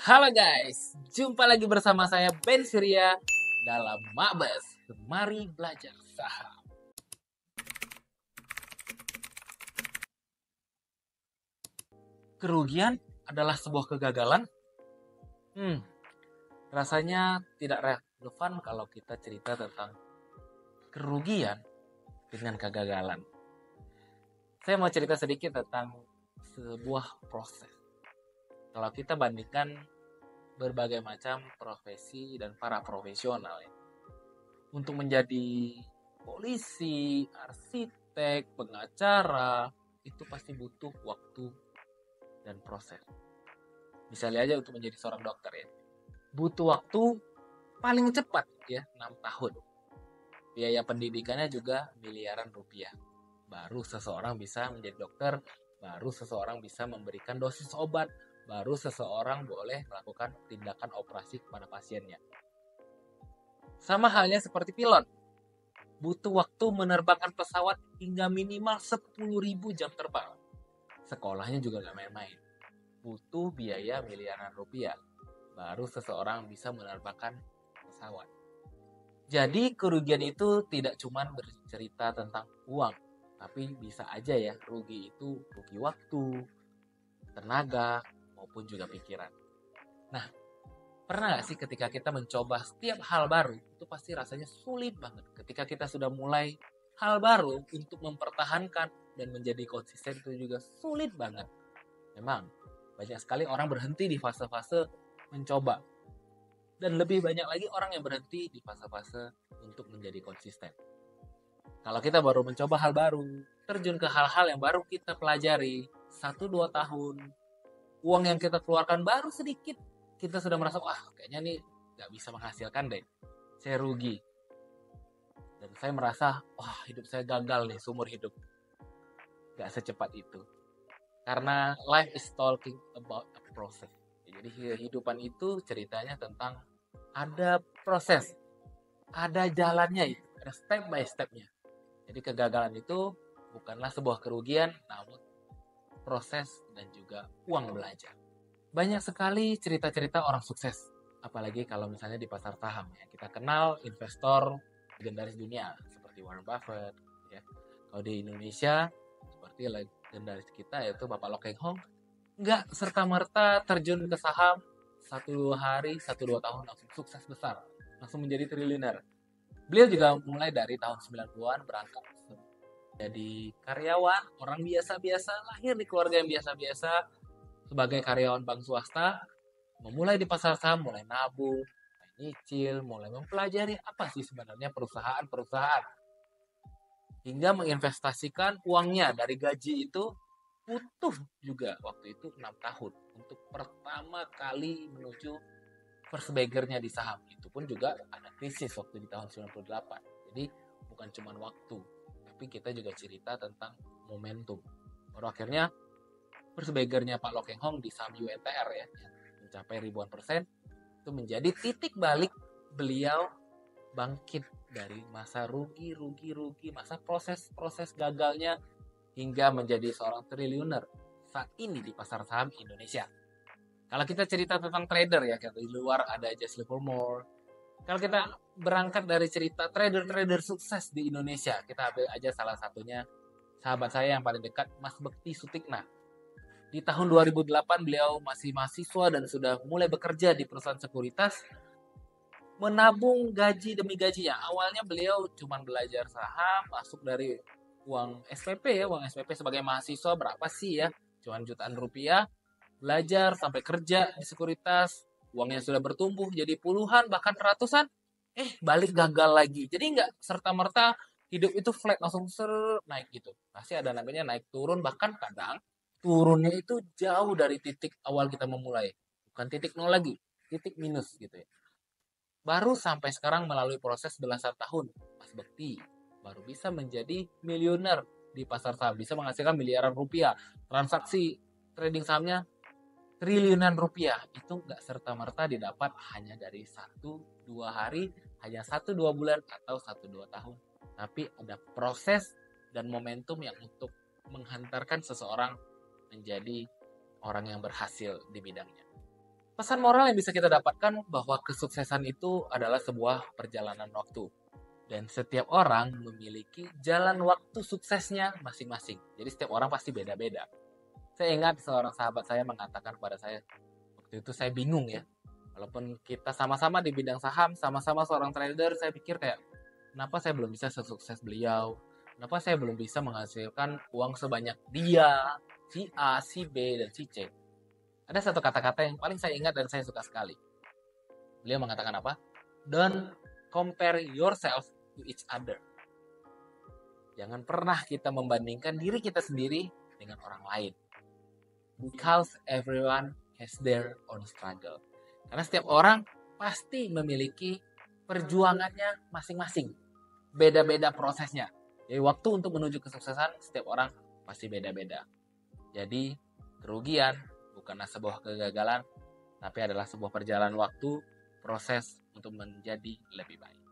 Halo guys, jumpa lagi bersama saya Ben Surya dalam Mabes. Mari belajar saham. Kerugian adalah sebuah kegagalan? Rasanya tidak relevan kalau kita cerita tentang kerugian dengan kegagalan. Saya mau cerita sedikit tentang sebuah proses. Kalau kita bandingkan berbagai macam profesi dan para profesional ya. Untuk menjadi polisi, arsitek, pengacara, itu pasti butuh waktu dan proses. Misalnya aja untuk menjadi seorang dokter ya. Butuh waktu paling cepat ya 6 tahun. Biaya pendidikannya juga miliaran rupiah. Baru seseorang bisa menjadi dokter, baru seseorang bisa memberikan dosis obat, baru seseorang boleh melakukan tindakan operasi kepada pasiennya. Sama halnya seperti pilot. Butuh waktu menerbangkan pesawat hingga minimal 10.000 jam terbang. Sekolahnya juga gak main-main. Butuh biaya miliaran rupiah. Baru seseorang bisa menerbangkan pesawat. Jadi kerugian itu tidak cuma bercerita tentang uang. Tapi bisa aja ya, rugi itu rugi waktu, tenaga, maupun juga pikiran. Nah, pernah gak sih ketika kita mencoba setiap hal baru, itu pasti rasanya sulit banget. Ketika kita sudah mulai hal baru untuk mempertahankan dan menjadi konsisten itu juga sulit banget. Memang, banyak sekali orang berhenti di fase-fase mencoba. Dan lebih banyak lagi orang yang berhenti di fase-fase untuk menjadi konsisten. Kalau kita baru mencoba hal baru, terjun ke hal-hal yang baru kita pelajari, 1-2 tahun, uang yang kita keluarkan baru sedikit, kita sudah merasa, wah kayaknya nih gak bisa menghasilkan deh, saya rugi. Dan saya merasa, wah hidup saya gagal nih, seumur hidup. Gak secepat itu. Karena life is talking about a process. Jadi kehidupan itu ceritanya tentang ada proses, ada jalannya itu, ada step by stepnya. Jadi kegagalan itu bukanlah sebuah kerugian, namun proses dan juga uang belajar. Banyak sekali cerita-cerita orang sukses, apalagi kalau misalnya di pasar saham ya. Kita kenal investor legendaris dunia seperti Warren Buffett ya. Kalau di Indonesia seperti legendaris kita yaitu Bapak Lo Keng Hong, nggak serta-merta terjun ke saham 1-2 hari, 1-2 tahun langsung sukses besar, langsung menjadi triliuner. Beliau juga mulai dari tahun 90-an berangkat jadi karyawan, orang biasa-biasa, lahir di keluarga yang biasa-biasa, sebagai karyawan bank swasta, memulai di pasar saham, mulai nabung, mulai nyicil, mulai mempelajari apa sih sebenarnya perusahaan-perusahaan. Hingga menginvestasikan uangnya dari gaji itu, butuh juga waktu itu 6 tahun untuk pertama kali menuju first bagger-nya di saham. Itu pun juga ada krisis waktu di tahun 98. Jadi bukan cuma waktu, tapi kita juga cerita tentang momentum. Baru akhirnya first bagger-nya Pak Lo Keng Hong di saham UNTR ya, mencapai ribuan persen, itu menjadi titik balik beliau bangkit dari masa rugi, masa proses gagalnya hingga menjadi seorang triliuner saat ini di pasar saham Indonesia. Kalau kita cerita tentang trader ya, di luar ada Jesse Livermore. Kalau kita berangkat dari cerita trader-trader sukses di Indonesia, kita ambil aja salah satunya sahabat saya yang paling dekat, Mas Bekti Sutikna. Di tahun 2008 beliau masih mahasiswa dan sudah mulai bekerja di perusahaan sekuritas, menabung gaji demi gajinya. Awalnya beliau cuma belajar saham, masuk dari uang SPP ya, uang SPP sebagai mahasiswa berapa sih ya? Cuman jutaan rupiah, belajar sampai kerja di sekuritas, uangnya sudah bertumbuh jadi puluhan bahkan ratusan, balik gagal lagi. Jadi nggak serta-merta hidup itu flat langsung naik gitu. Pasti ada namanya naik turun, bahkan kadang turunnya itu jauh dari titik awal kita memulai. Bukan titik nol lagi, titik minus gitu ya. Baru sampai sekarang melalui proses belasan tahun, Mas Bekti baru bisa menjadi miliuner di pasar saham, bisa menghasilkan miliaran rupiah. Transaksi trading sahamnya triliunan rupiah. Itu nggak serta-merta didapat hanya dari 1-2 hari, hanya 1-2 bulan, atau 1-2 tahun. Tapi ada proses dan momentum yang untuk menghantarkan seseorang menjadi orang yang berhasil di bidangnya. Pesan moral yang bisa kita dapatkan bahwa kesuksesan itu adalah sebuah perjalanan waktu. Dan setiap orang memiliki jalan waktu suksesnya masing-masing. Jadi setiap orang pasti beda-beda. Saya ingat seorang sahabat saya mengatakan kepada saya, waktu itu saya bingung ya. Walaupun kita sama-sama di bidang saham, sama-sama seorang trader, saya pikir kayak, kenapa saya belum bisa sesukses beliau? Kenapa saya belum bisa menghasilkan uang sebanyak dia, si A, si B, dan si C? Ada satu kata-kata yang paling saya ingat dan saya suka sekali. Beliau mengatakan apa? Don't compare yourself to each other. Jangan pernah kita membandingkan diri kita sendiri dengan orang lain. Because everyone has their own struggle. Karena setiap orang pasti memiliki perjuangannya masing-masing. Beda-beda prosesnya. Jadi waktu untuk menuju kesuksesan setiap orang pasti beda-beda. Jadi kerugian bukanlah sebuah kegagalan, tapi adalah sebuah perjalanan waktu, proses untuk menjadi lebih baik.